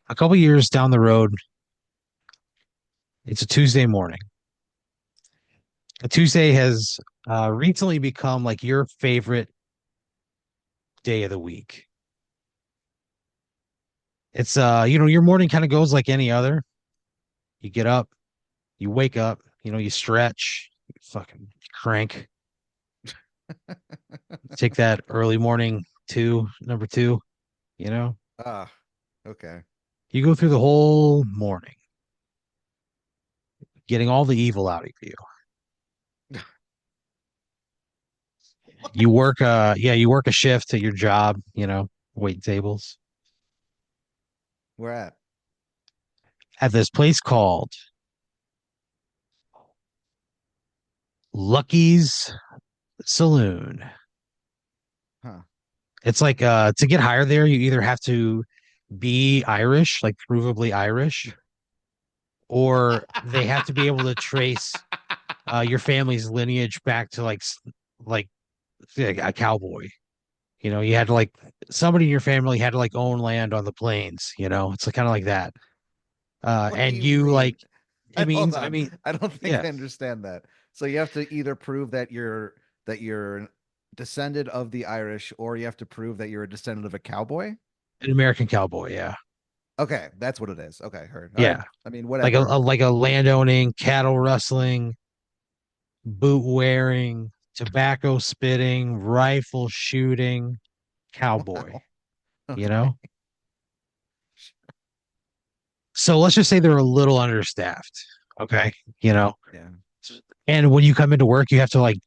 A couple years down the road, it's a Tuesday morning. A Tuesday has recently become like your favorite day of the week. It's your morning kind of goes like any other. You get up, you wake up, you stretch, you fucking crank, take that early morning number two, you know. Ah, okay. You go through the whole morning, getting all the evil out of you. You work a shift at your job, wait tables Where at? at this place called Lucky's Saloon. Huh. It's like to get hired there, you either have to be Irish, like provably Irish, or they have to be able to trace your family's lineage back to like a cowboy. You had to like somebody in your family had to like own land on the plains. It's like kind of like that. What do And you you like mean? it Hold means, I on. mean, I don't think yeah, I understand that. So you have to either prove that you're descended of the Irish, or you have to prove that you're a descendant of a cowboy. an American cowboy, yeah, Okay, that's what it is. Okay, heard. All right. yeah, I mean, like a, whatever. like a landowning, cattle rustling, boot wearing, tobacco spitting, rifle shooting cowboy. Wow. You Okay. know, so let's just say they're a little understaffed. Okay, you know, Yeah. and when you come into work, you have to like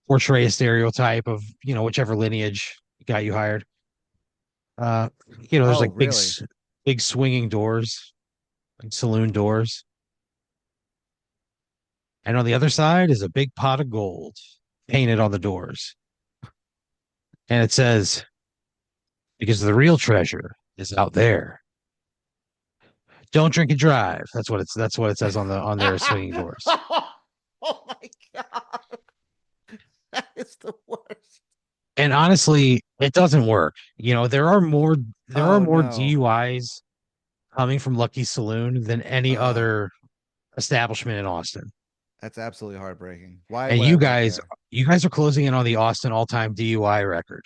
portray a stereotype of whichever lineage got you hired. Uh, there's Oh, like really? big swinging doors, like saloon doors, and on the other side is a big pot of gold painted on the doors, and it says, "Because the real treasure is out there. Don't drink and drive." That's what it says on their swinging doors. Oh my God. That is the worst. And honestly, it doesn't work. There are Oh more no. DUIs coming from Lucky Saloon than any Oh, other establishment in Austin. that's absolutely heartbreaking. Why And would I work there? you guys are closing in on the Austin all-time DUI record.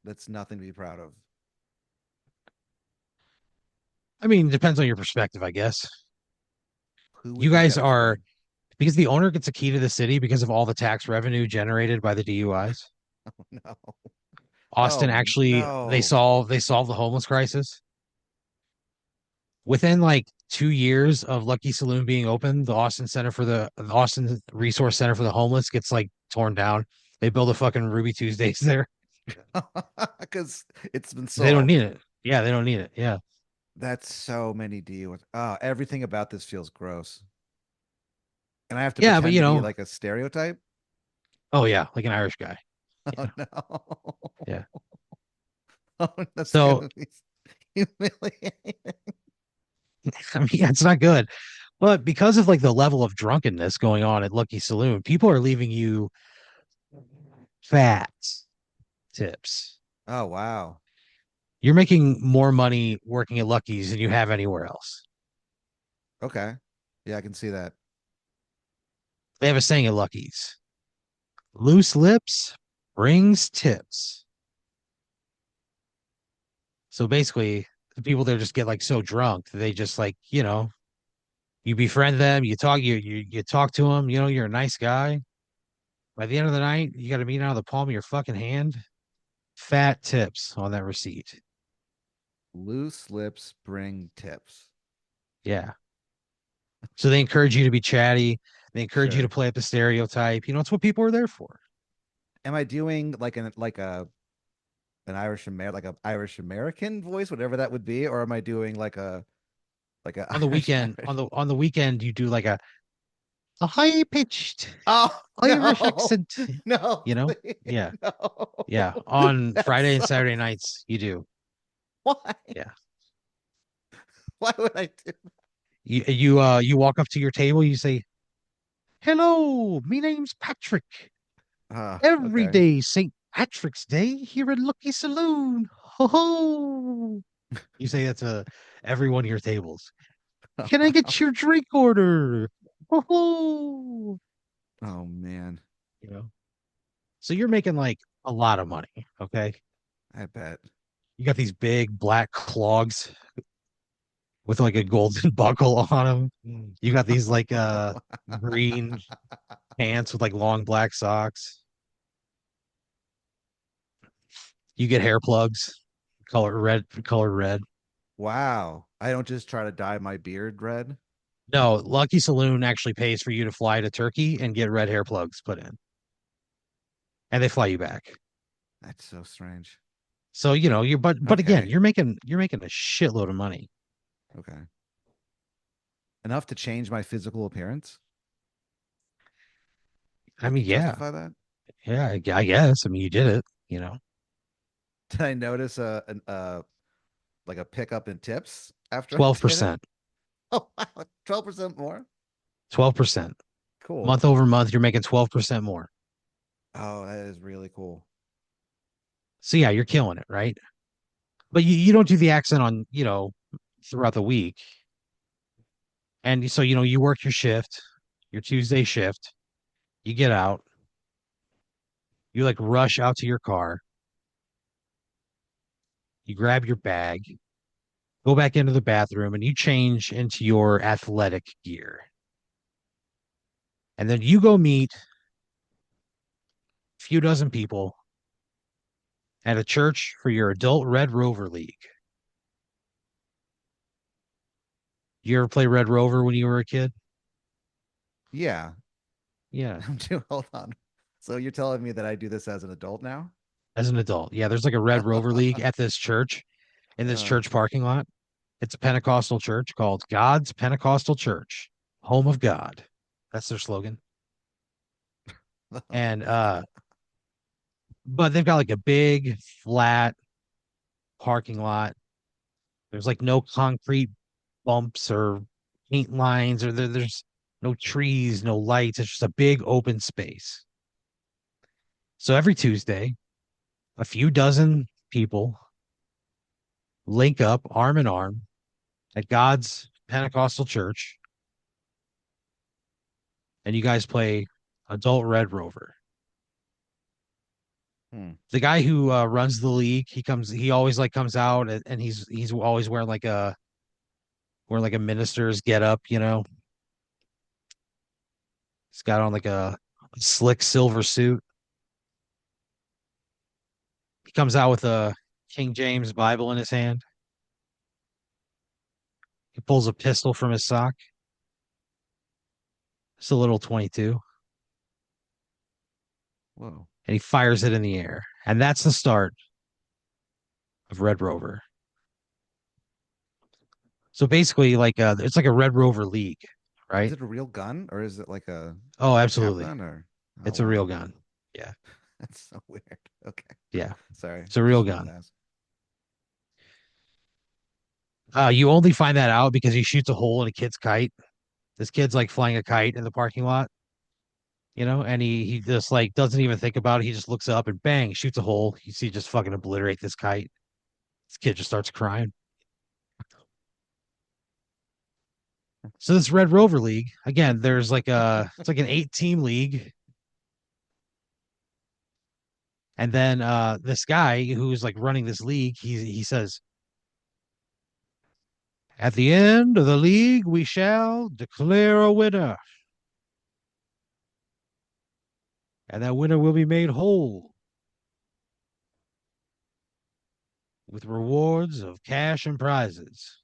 That's nothing to be proud of. I mean, it depends on your perspective, I guess. Who would You think guys that was are funny? because the owner gets a key to the city because of all the tax revenue generated by the DUIs. Oh no. Austin Oh actually no. they solve the homeless crisis. Within like 2 years of Lucky Saloon being open, the Austin Resource Center for the Homeless gets like torn down. They build a fucking Ruby Tuesdays there. Because it's been They don't need solved. it. Yeah, they don't need it. Yeah. That's so many DUIs. Everything about this feels gross. And I have to Yeah, but pretend to be like a stereotype. oh yeah, like an Irish guy. Oh Yeah. no. Yeah. Oh, that's So gonna be humiliating. I mean, yeah, it's not good. But because of like the level of drunkenness going on at Lucky Saloon, people are leaving you fat tips. Oh wow. You're making more money working at Lucky's than you have anywhere else. Okay. Yeah, I can see that. They have a saying at Lucky's: loose lips brings tips. So basically, the people there just get like so drunk, they just like, you befriend them, you talk to them, you're a nice guy. By the end of the night, you got to meet out of the palm of your fucking hand. Fat tips on that receipt. Loose lips bring tips. Yeah. So they encourage you to be chatty. They encourage you to Sure. play up the stereotype. It's what people are there for. Am I doing like an Irish American voice, whatever that would be, or am I doing like a On the Irish weekend, Irish? on the weekend, you do like a high pitched Oh Irish no. accent. No, You know? please. Yeah. Yeah. No. On That's Friday and so Saturday nights, you do. why? Yeah. Why would I do You walk up to your table, you say, "Hello, me name's Patrick. Every Okay. day St. Patrick's Day here at Lucky Saloon. Ho ho." You say that to every one of your tables. Can I get your drink order? Oh, Oh man, you know. So you're making like a lot of money, okay? I bet. You got these big black clogs with like a golden buckle on them. You got these like green pants with like long black socks. You get hair plugs, color red. Wow. I don't just try to dye my beard red. No, Lucky Saloon actually pays for you to fly to Turkey and get red hair plugs put in, and they fly you back. That's so strange. So you know you're but again Okay. you're making a shitload of money. Okay. Enough to change my physical appearance? I mean, yeah, Justify that? yeah, I guess. I mean, you did it. You know, Did I notice like a pickup in tips after I twelve did it? percent, Oh wow, 12% more? 12% Cool. month over month. You're making 12% more. Oh, that is really cool. So yeah, you're killing it, right? But you don't do the accent on throughout the week, and so you work your shift, your Tuesday shift. You get out, you like rush out to your car, you grab your bag, go back into the bathroom, and you change into your athletic gear. And then you go meet a few dozen people at a church for your adult Red Rover League. You ever play Red Rover when you were a kid? Yeah. Yeah, Hold on. So you're telling me that I do this as an adult now? as an adult. Yeah, there's like a Red Rover League at this church, in this Uh, church parking lot. It's a Pentecostal church called God's Pentecostal Church, home of God. That's their slogan. oh And my God. but they've got like a big flat parking lot. There's like no concrete bumps or paint lines, or there's no trees, no lights. It's just a big open space. So every Tuesday, a few dozen people link up arm in arm at God's Pentecostal Church, and you guys play adult Red Rover. Hmm. The guy who runs the league, he always like comes out, and he's always wearing like a minister's get up, He's got on like a slick silver suit. He comes out with a King James Bible in his hand. He pulls a pistol from his sock. It's a little 22, Whoa. and he fires it in the air. And that's the start of Red Rover. So basically, like it's like a Red Rover league, Is right? it a real gun or is it like Oh, a cap absolutely. gun or oh It's a real wow. gun. Yeah. That's so weird. Okay. Yeah. Sorry. It's a real Just wanted gun. to ask. You only find that out because he shoots a hole in a kid's kite. This kid's like flying a kite in the parking lot, and he just like doesn't even think about it. He just looks up and bang, shoots a hole. You see just fucking obliterate this kite. This kid just starts crying. So this Red Rover League, again, there's like it's like an 8 team league. And then this guy who's like running this league, he says, at the end of the league, we shall declare a winner. And that winner will be made whole with rewards of cash and prizes.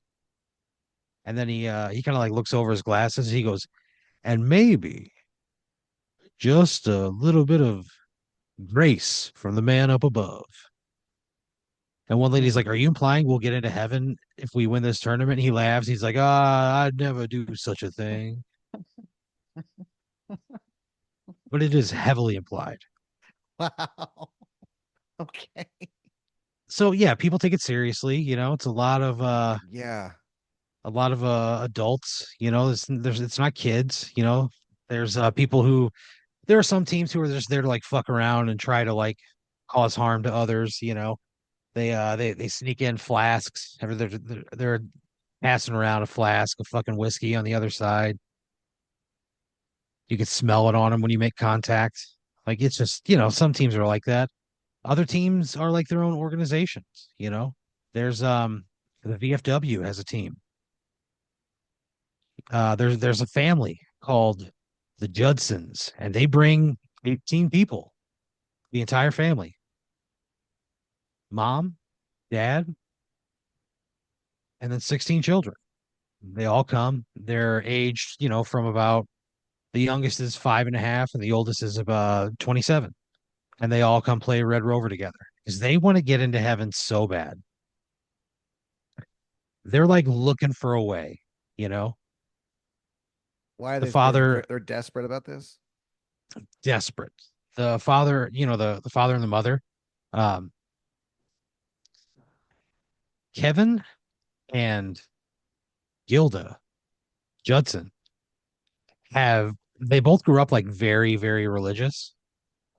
And then he kind of like looks over his glasses. He goes, and maybe just a little bit of grace from the man up above. And one lady's Hmm. like, "Are you implying we'll get into heaven if we win this tournament?" He laughs. He's like, "Ah, I'd never do such a thing." But it is heavily implied. Wow. Okay. So yeah, people take it seriously. It's Yeah. a lot of adults. There's it's not kids. There's people who there are some teams who are just there to like fuck around and try to like cause harm to others. They sneak in flasks. They're passing around a flask of fucking whiskey on the other side. You can smell it on them when you make contact. Like it's just, some teams are like that. Other teams are like their own organizations. There's the VFW has a team. There's a family called the Judsons, and they bring 18 people, the entire family. Mom, dad, and then 16 children. They all come. They're aged, from about the youngest is 5.5 and the oldest is about 27. And they all come play Red Rover together because they want to get into heaven so bad. They're like looking for a way, you know. Why are The they're father they're desperate about this? desperate. The father, the father and the mother, um, Kevin and Gilda Judson have they both grew up like very, very religious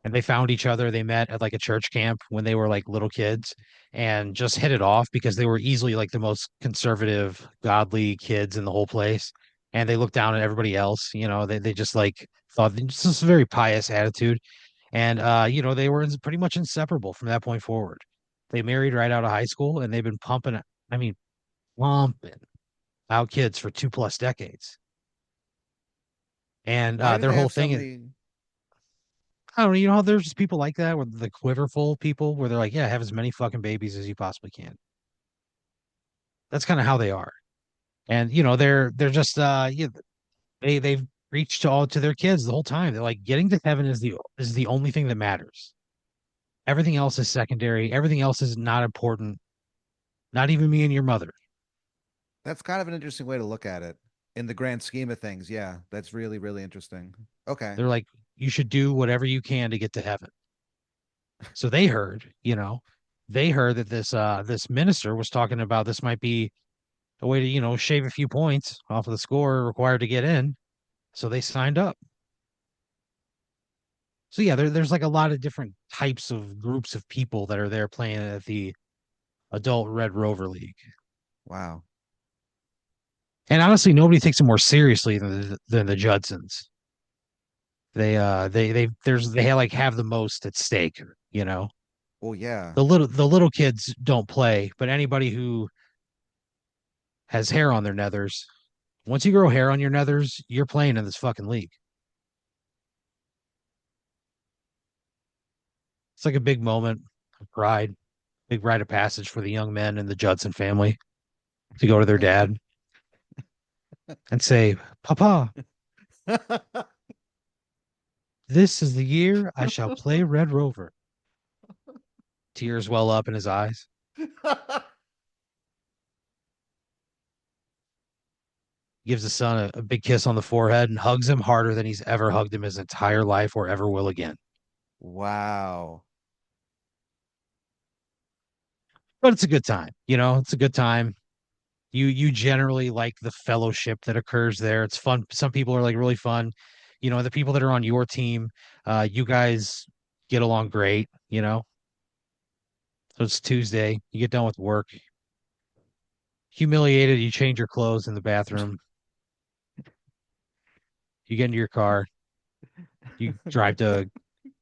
and they found each other. They met at like a church camp when they were like little kids and just hit it off because they were easily like the most conservative, godly kids in the whole place. And they looked down at everybody else, they just like thought just this very pious attitude. And they were pretty much inseparable from that point forward. They married right out of high school and they've been I mean, pumping out kids for 2+ decades. And Why do their they whole have so thing is many? I don't know, how there's just people like that with the quiverful people where they're like, yeah, have as many fucking babies as you possibly can. That's kind of how they are. And they're just they've preached to their kids the whole time. They're like getting to heaven is the only thing that matters. Everything else is secondary. Everything else is not important. Not even me and your mother. That's kind of an interesting way to look at it in the grand scheme of things. Yeah, that's really, really interesting. Okay. They're like, you should do whatever you can to get to heaven. So they heard that this minister was talking about this might be a way to, shave a few points off of the score required to get in. So they signed up. So yeah, there's like a lot of different types of groups of people that are there playing at the adult Red Rover League. Wow. And honestly, nobody takes it more seriously than the Judsons. They like have the most at stake, you know. Well, yeah. The little kids don't play, but anybody who has hair on their nethers, once you grow hair on your nethers, you're playing in this fucking league. It's like a big moment of pride, big rite of passage for the young men in the Judson family to go to their dad and say, Papa, this is the year I shall play Red Rover. Tears well up in his eyes. Gives his son a big kiss on the forehead and hugs him harder than he's ever hugged him his entire life or ever will again. Wow. But it's a good time. It's a good time. You generally like the fellowship that occurs there. It's fun. Some people are like really fun. The people that are on your team, you guys get. Great. So it's Tuesday. You get done with work, humiliated. You change your clothes in the bathroom. You get into your car. You drive to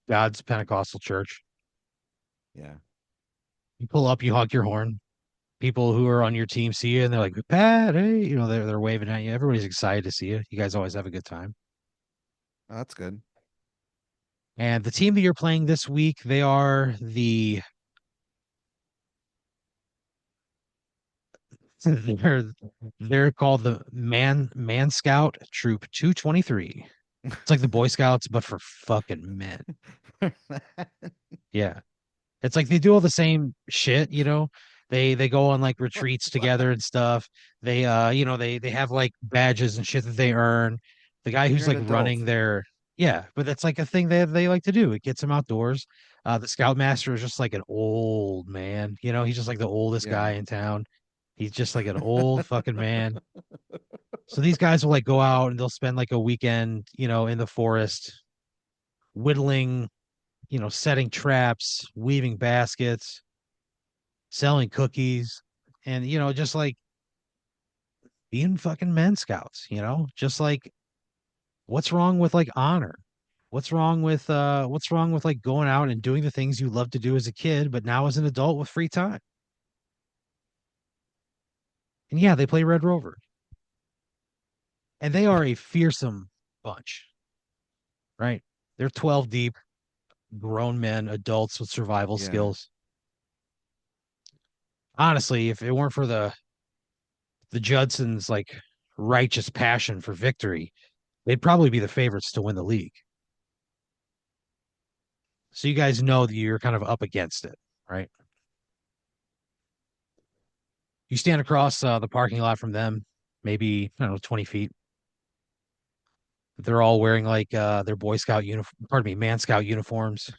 God's Pentecostal church. Yeah. You pull up. You honk your horn. People who are on your team see you, and they're like, "Pat, hey!" They're waving at you. Everybody's excited to see you. You guys always have a good time. Oh, that's good. And the team that you're playing this week, they're they're called the Man Scout Troop 223. It's like the Boy Scouts, but for fucking men. Yeah. It's like they do all the same shit. They go on like retreats together and stuff. They have like badges and shit that they earn. The guy You're who's an like running adult. their yeah, but that's like a thing they like to do. It gets them outdoors. The scoutmaster is just like an old man. He's just like the oldest Yeah. guy in town. He's just like an old fucking man. So these guys will like go out and they'll spend like a weekend, in the forest, whittling, setting traps, weaving baskets, selling cookies, and just like being fucking men scouts, just like what's wrong with like honor? What's wrong with like going out and doing the things you love to do as a kid, but now as an adult with free time? And yeah, they play Red Rover. And they are a fearsome bunch, right? They're 12 deep, grown men, adults with survival Yeah. skills. Honestly, if it weren't for the Judsons' like righteous passion for victory, they'd probably be the favorites to win the league. So you guys know that you're kind of up against it, right? You stand across the parking lot from them, maybe, I don't know, 20 feet. They're all wearing like their Boy Scout uniform, pardon me, Man Scout uniforms.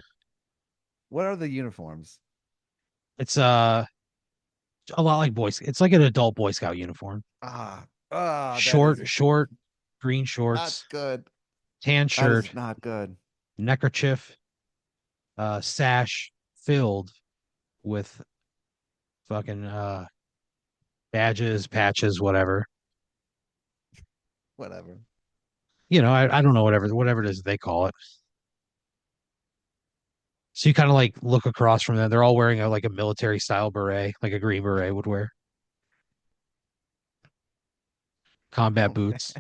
What are the uniforms? It's a lot like It's like an adult Boy Scout uniform. That is Short, green not shorts, good. tan That is shirt, not good. neckerchief, sash filled with fucking badges, patches, whatever. Whatever. I don't know whatever it is they call it. So you kind of like look across from them. They're all wearing like a military style beret, like a green beret would wear, combat Oh boots.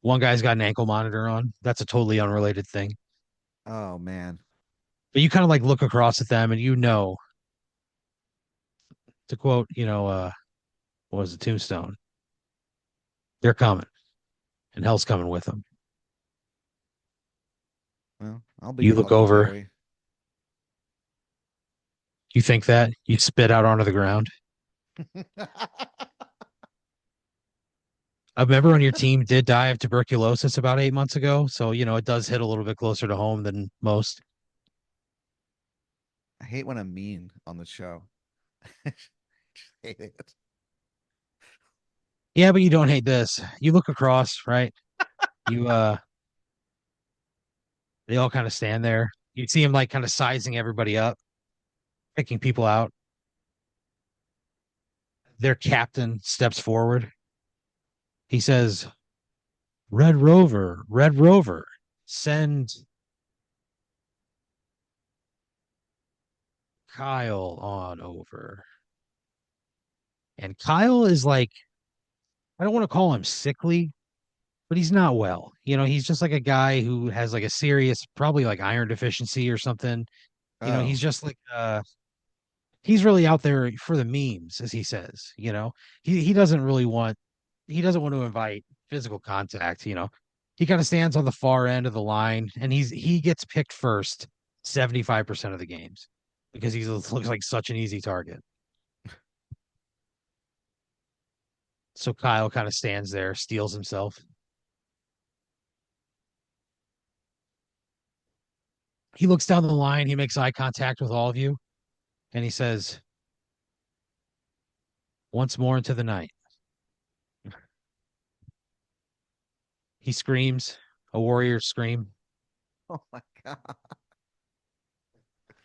One guy's got an ankle monitor on. That's a totally unrelated thing. oh man. But you kind of like look across at them and to quote, what was the tombstone? They're coming and hell's coming with them. Well, I'll You be look Uncle over, Jerry. you think that, you spit out onto the ground. A member on your team did die of tuberculosis about 8 months ago. So, it does hit a little bit closer to home than most. I hate when I'm mean on the show. I just hate it. Yeah, but you don't hate this. You look across, right? You, they all kind of stand there. You see him like kind of sizing everybody up, picking people out. Their captain steps forward. He says, Red Rover, send Kyle on over. And Kyle is like, I don't want to call him sickly, but he's not well. He's just like a guy who has like a serious, probably like iron deficiency or something. Oh, He's just like he's really out there for the memes, as he says. He doesn't really want to invite physical contact. He kind of stands on the far end of the line, and he gets picked first 75% of the games because he looks like such an easy target. So Kyle kind of stands there, steals himself. He looks down the line, he makes eye contact with all of you, and he says, once more into the night. He screams, a warrior scream, oh my God.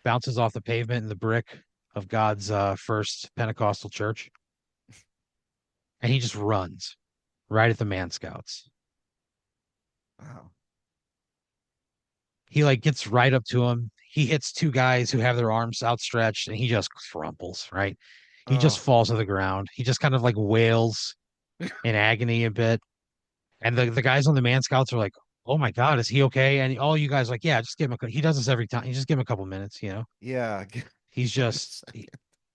bounces off the pavement in the brick of God's first Pentecostal church, and he just runs right at the Man Scouts. Wow. He like gets right up to him. He hits two guys who have their arms outstretched, and he just crumples, right? He just Oh, falls to the ground. He just kind of like wails in agony a bit. And the guys on the Man Scouts are like, "Oh my God, is he okay?" And all you guys are like, "Yeah, just give him a." He does this every time. You just give him a couple minutes. yeah. He's Give me a just second.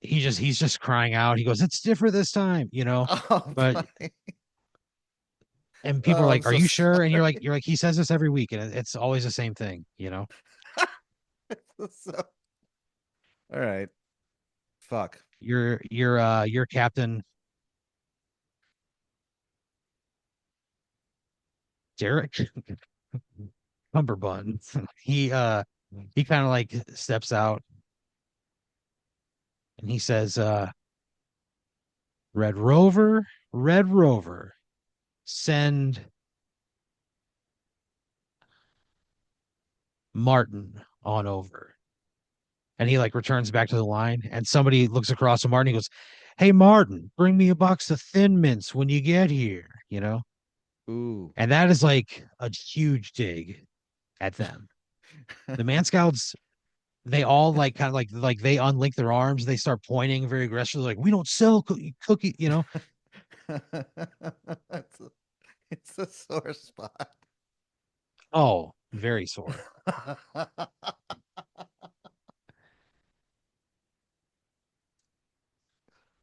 he's just crying out. He goes, "It's different this time," Oh, But buddy. and people are Oh, I'm like, "Are so you sure?" And you're sorry. like, "You're like he says this every week, and it's always the same thing." So, all right. Fuck. Your captain Derek Cumberbund. He kind of like steps out and he says, Red Rover, send Martin on over. And he like returns back to the line, and somebody looks across at Martin. He goes, "Hey Martin, bring me a box of Thin Mints when you get here." Ooh. And that is like a huge dig at them. The Man Scouts, they all like kind of like they unlink their arms, they start pointing very aggressively, like we don't sell cookie. it's, a, it's a sore spot. Oh, very sore.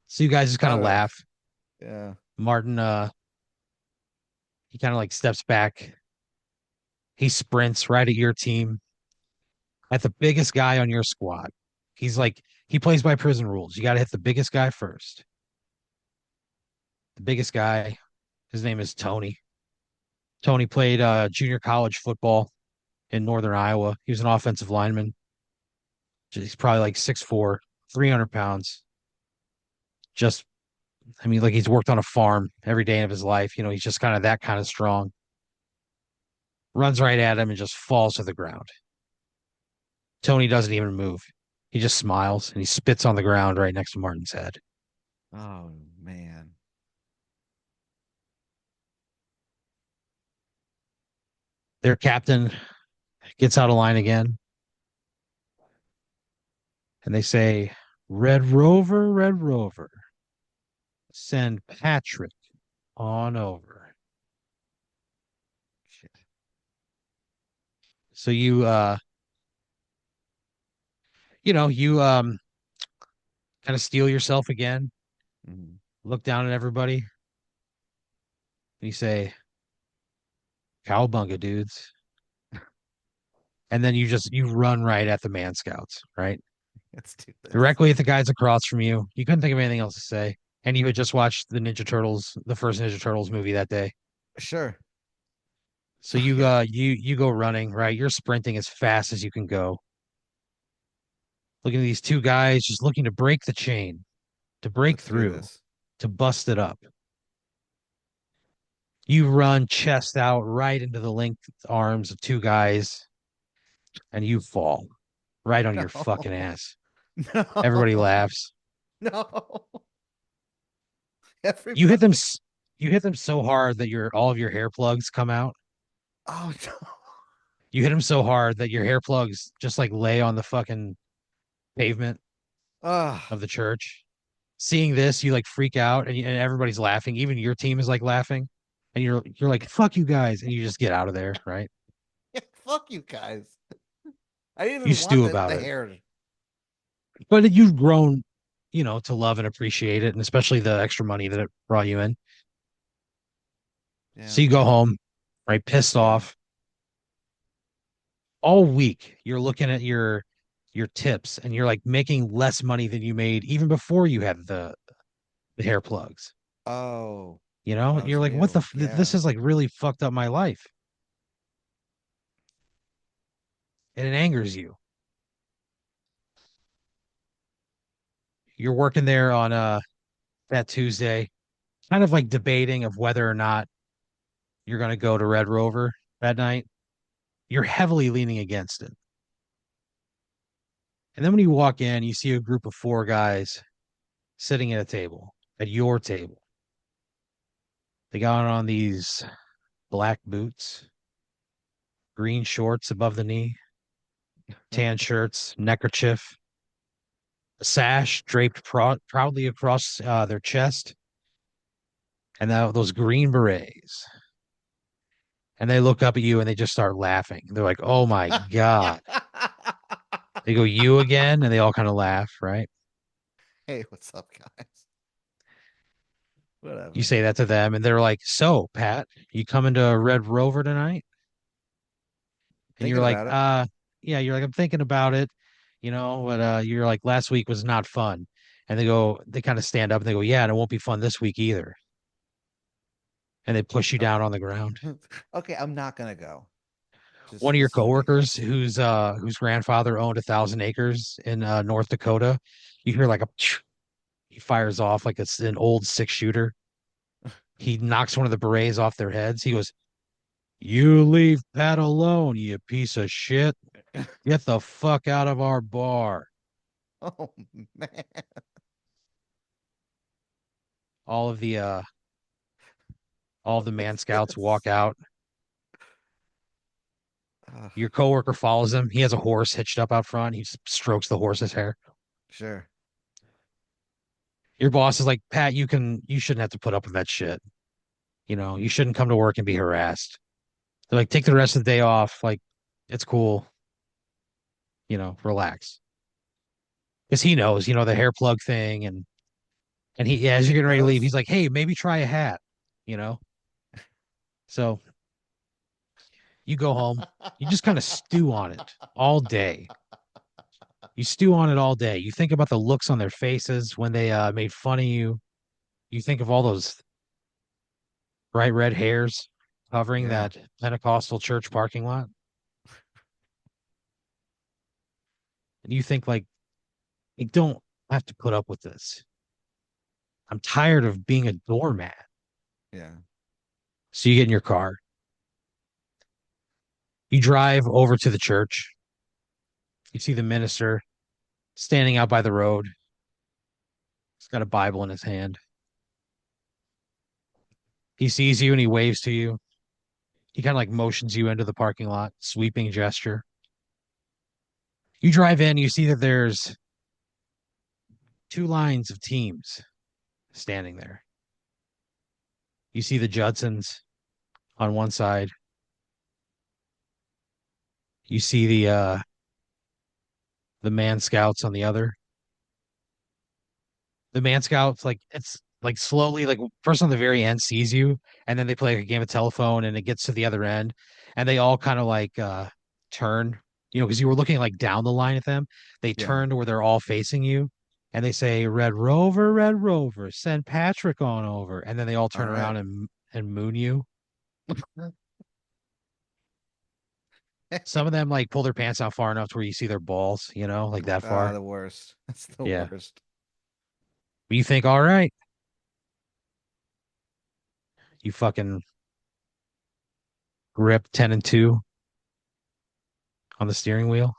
So you guys just kind of What a laugh. yeah. Martin, he kind of like steps back. He sprints right at your team, at the biggest guy on your squad. He's like, he plays by prison rules. You got to hit the biggest guy first. The biggest guy, his name is Tony. Tony played junior college football in northern Iowa. He was an offensive lineman. He's probably like 6'4", 300 pounds. Just, I mean, like he's worked on a farm every day of his life. He's just kind of that kind of strong. Runs right at him and just falls to the ground. Tony doesn't even move. He just smiles and he spits on the ground right next to Martin's head. Oh man. Their captain gets out of line again and they say, Red Rover, send Patrick on over. Shit. So you kind of steel yourself again, Mhm. look down at everybody, and you say, Cowabunga, dudes. And then you run right at the Man Scouts, right? Let's do this. Directly at the guys across from you. You couldn't think of anything else to say. And you had just watched the Ninja Turtles, the first Ninja Turtles movie that day. Sure. So you Okay. you go running, right? You're sprinting as fast as you can go. Looking at these two guys just looking to break the chain, to break Let's do through, this. to bust it up. You run chest out right into the linked arms of two guys and you fall right on your fucking No. ass. Everybody No. laughs. No. You hit them Everybody. you hit them so hard that your all of your hair plugs come out. Oh no. You hit them so hard that your hair plugs just like lay on the fucking pavement Ah. of the church. Seeing this, you like freak out and everybody's laughing. Even your team is like laughing. And you're like, fuck you guys. And you just get out of there, right? Yeah, fuck you guys. I didn't You even want stew the, about the it. hair. But you've grown, to love and appreciate it, and especially the extra money that it brought you in. Yeah. So you go home, right, pissed Yeah. off. All week you're looking at your tips and you're like making less money than you made even before you had the hair plugs. Oh, when I You're was like, what new. this Yeah. has like really fucked up my life. And it angers you. You're working there on that Tuesday, kind of like debating of whether or not you're going to go to Red Rover that night. You're heavily leaning against it. And then when you walk in, you see a group of four guys sitting at a table, at your table. They got on these black boots, green shorts above the knee, tan shirts, neckerchief, a sash draped proudly across their chest, and those green berets. And they look up at you and they just start laughing. They're like, oh my God. They go, you again? And they all kind of laugh, right? Hey, what's up, guys? You Whatever. say that to them, and they're like, so, Pat, you coming to Red Rover tonight? And you're Thinking like, about it. yeah, you're like, I'm thinking about it, but you're like, last week was not fun. And they kind of stand up and they go, yeah, and it won't be fun this week either. And they push you down Okay. on the ground. Okay, I'm not gonna go. Just One of your this is coworkers ridiculous. whose grandfather owned 1,000 acres in North Dakota, you hear like he fires off like it's an old 6 shooter. He knocks one of the berets off their heads. He goes, you leave Pat alone, you piece of shit. Get the fuck out of our bar. Oh man. All of the all of the What man is scouts walk this? out. Uh, Your coworker follows him. He has a horse hitched up out front. He just strokes the horse's hair. sure. Your boss is like, Pat, you shouldn't have to put up with that shit. You shouldn't come to work and be harassed. They're like, take the rest of the day off. Like, it's cool. Relax. Because he knows, the hair plug thing, and he, as you're He getting ready to leave, knows. he's like, hey, maybe try a hat. You know. So you go home. You just kind of stew on it all day. You stew on it all day. You think about the looks on their faces when they made fun of you. You think of all those bright red hairs covering Yeah. that Pentecostal church parking lot. And you think like, I don't have to put up with this. I'm tired of being a doormat. Yeah. So you get in your car. You drive over to the church. You see the minister standing out by the road. He's got a Bible in his hand. He sees you and he waves to you. He kind of like motions you into the parking lot, sweeping gesture. You drive in, you see that there's two lines of teams standing there. You see the Judsons on one side. You see the Man Scouts on the other. The Man Scouts, like it's like slowly, like person on the very end sees you, and then they play like a game of telephone, and it gets to the other end, and they all kind of like turn, because you were looking like down the line at them. They Yeah. turn to where they're all facing you, and they say, Red Rover, send Patrick on over," and then they all All turn right. around and moon you. Some of them like pull their pants out far enough to where you see their balls, like that Ah, far. the worst. That's the Yeah. worst. But you think, all right, you fucking grip 10 and 2 on the steering wheel.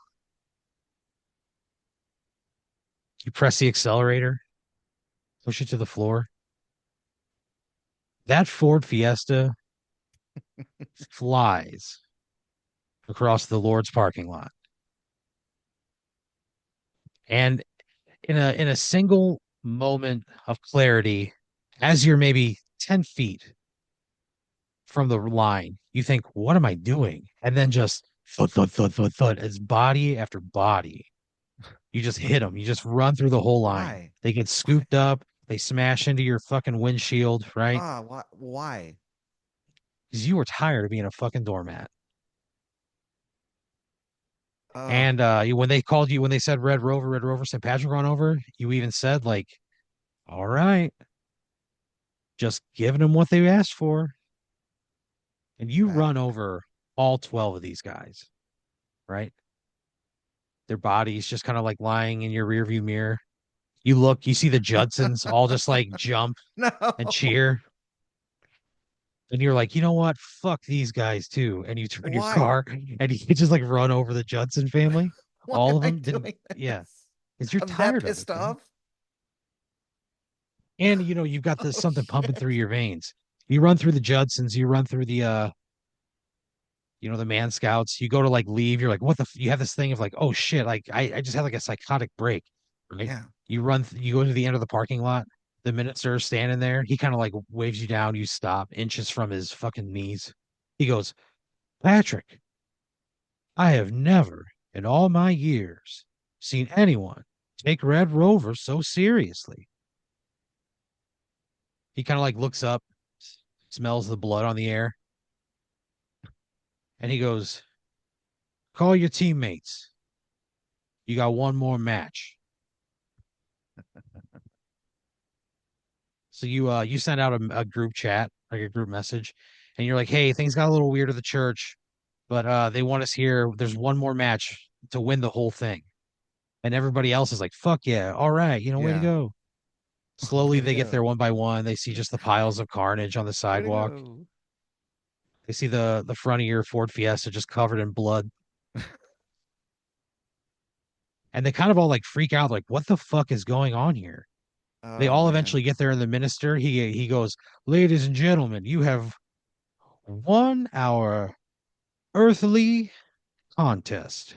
You press the accelerator, push it to the floor. That Ford Fiesta flies across the Lord's parking lot. And in a single moment of clarity, as you're maybe 10 feet from the line, you think, what am I doing? And then just thud, thud, thud, thud, thud, as body after body. You just hit them. You just run through the whole line. Why? They get Why? scooped up. They smash into your fucking windshield, right? Ah, why? Why? Because you were tired of being a fucking doormat. Uh, And when they called you, when they said Red Rover, St. Patrick run over, you even said like, all right, just giving them what they asked for. And you Pat. run over all 12 of these guys, right? Their bodies just kind of like lying in your rearview mirror. You look, you see the Judsons all just like jump No. and cheer. And you're like, you know what? Fuck these guys too. And you turn your Why? car and you just like run over the Judson family. Why All am of I them didn't, doing yeah, this? because you're I'm that tired of it, pissed man. off. And you've got this Oh something pumping through shit. your veins. You run through the Judsons, you run through the Man Scouts. You go to like leave, you're like, what the you have this thing of like, oh shit, like I just had like a psychotic break, right? Yeah. You go to the end of the parking lot, the minister's standing there, he kind of like waves you down, you stop inches from his fucking knees. He goes, Patrick, I have never in all my years seen anyone take Red Rover so seriously. He kind of like looks up, smells the blood on the air, and he goes, call your teammates. You got one more match. So you send out a group chat, like a group message, and you're like, hey, things got a little weird at the church, but they want us here. There's one more match to win the whole thing. And everybody else is like, fuck yeah, all right, way to Yeah. go. Slowly Way to they get go. there one by one. They see just the piles of carnage on the Way to sidewalk. go. They see the front of your Ford Fiesta just covered in blood. and they kind of all like freak out, like, what the fuck is going on here? They Oh all man. eventually get there, and the minister he goes, ladies and gentlemen, you have won our earthly contest.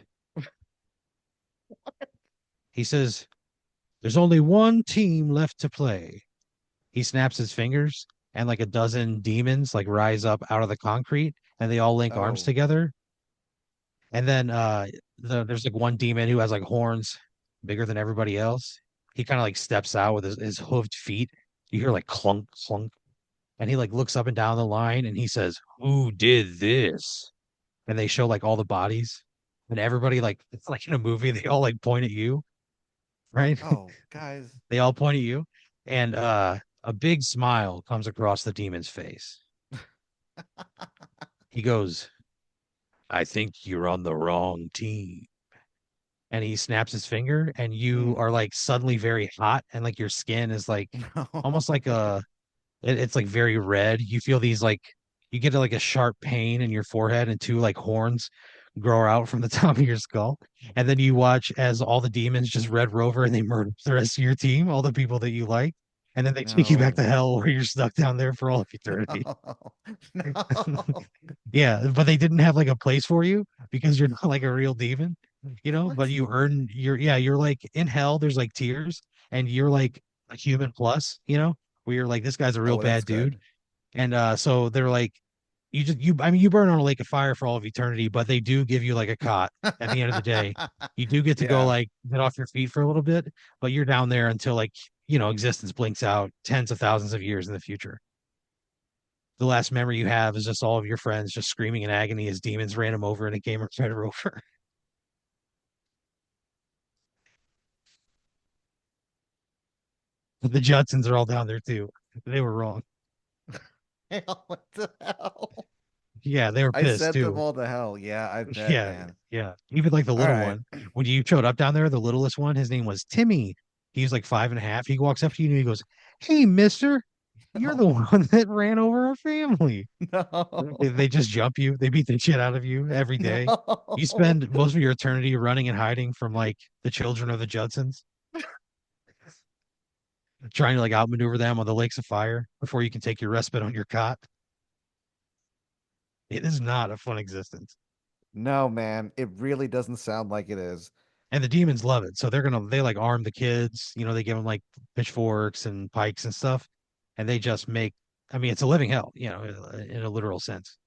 He says, there's only one team left to play. He snaps his fingers, and like a dozen demons like rise up out of the concrete, and they all link arms Oh. together. And then there's like one demon who has like horns bigger than everybody else. He kind of like steps out with his hooved feet. You hear like clunk, clunk, and he like looks up and down the line and he says, "Who did this?" And they show like all the bodies, and everybody like it's like in a movie. They all like point at you, right? Oh, guys. They all point at you, and a big smile comes across the demon's face. He goes, "I think you're on the wrong team." And he snaps his finger, and you Mm. are like suddenly very hot, and like your skin is like almost like it's like very red. You feel these like you get like a sharp pain in your forehead, and two like horns grow out from the top of your skull. And then you watch as all the demons just red rover and they murder the rest of your team, all the people that you like. And then they take you back No. to hell where you're stuck down there for all of eternity. No. No. Yeah, but they didn't have like a place for you because you're not like a real demon, you know, but What? you earn your yeah, you're like in hell, there's like tiers, and you're like a human plus, you know, where you're like, this guy's a real Oh, that's bad dude. good. And so they're like, you I mean, you burn on a lake of fire for all of eternity, but they do give you like a cot at the end of the day. You do get to go Yeah. like get off your feet for a little bit, but you're down there until like, existence blinks out tens of thousands of years in the future. The last memory you have is just all of your friends just screaming in agony as demons ran them over in a game of Red Rover. The Judsons are all down there too. They were wrong. Hell, what the hell? Yeah, they were I pissed sent them too. all to hell. Yeah, I bet, Yeah, man. yeah. Even like the All little right. one. When you showed up down there, the littlest one, his name was Timmy. He was like 5.5. He walks up to you and he goes, "Hey, mister, you're the No. one that ran over our family." No. They just jump you. They beat the shit out of you every day. You No. spend most of your eternity running and hiding from like the children of the Judsons, trying to like outmaneuver them on the lakes of fire before you can take your respite on your cot. It is not a fun existence. No, man. It really doesn't sound like it is. And the demons love it. So they like arm the kids, they give them like pitchforks and pikes and stuff. And they just make, I mean, it's a living hell, in a literal sense.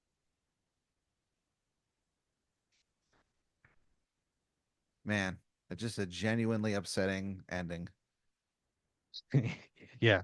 Man, it's just a genuinely upsetting ending. Yeah.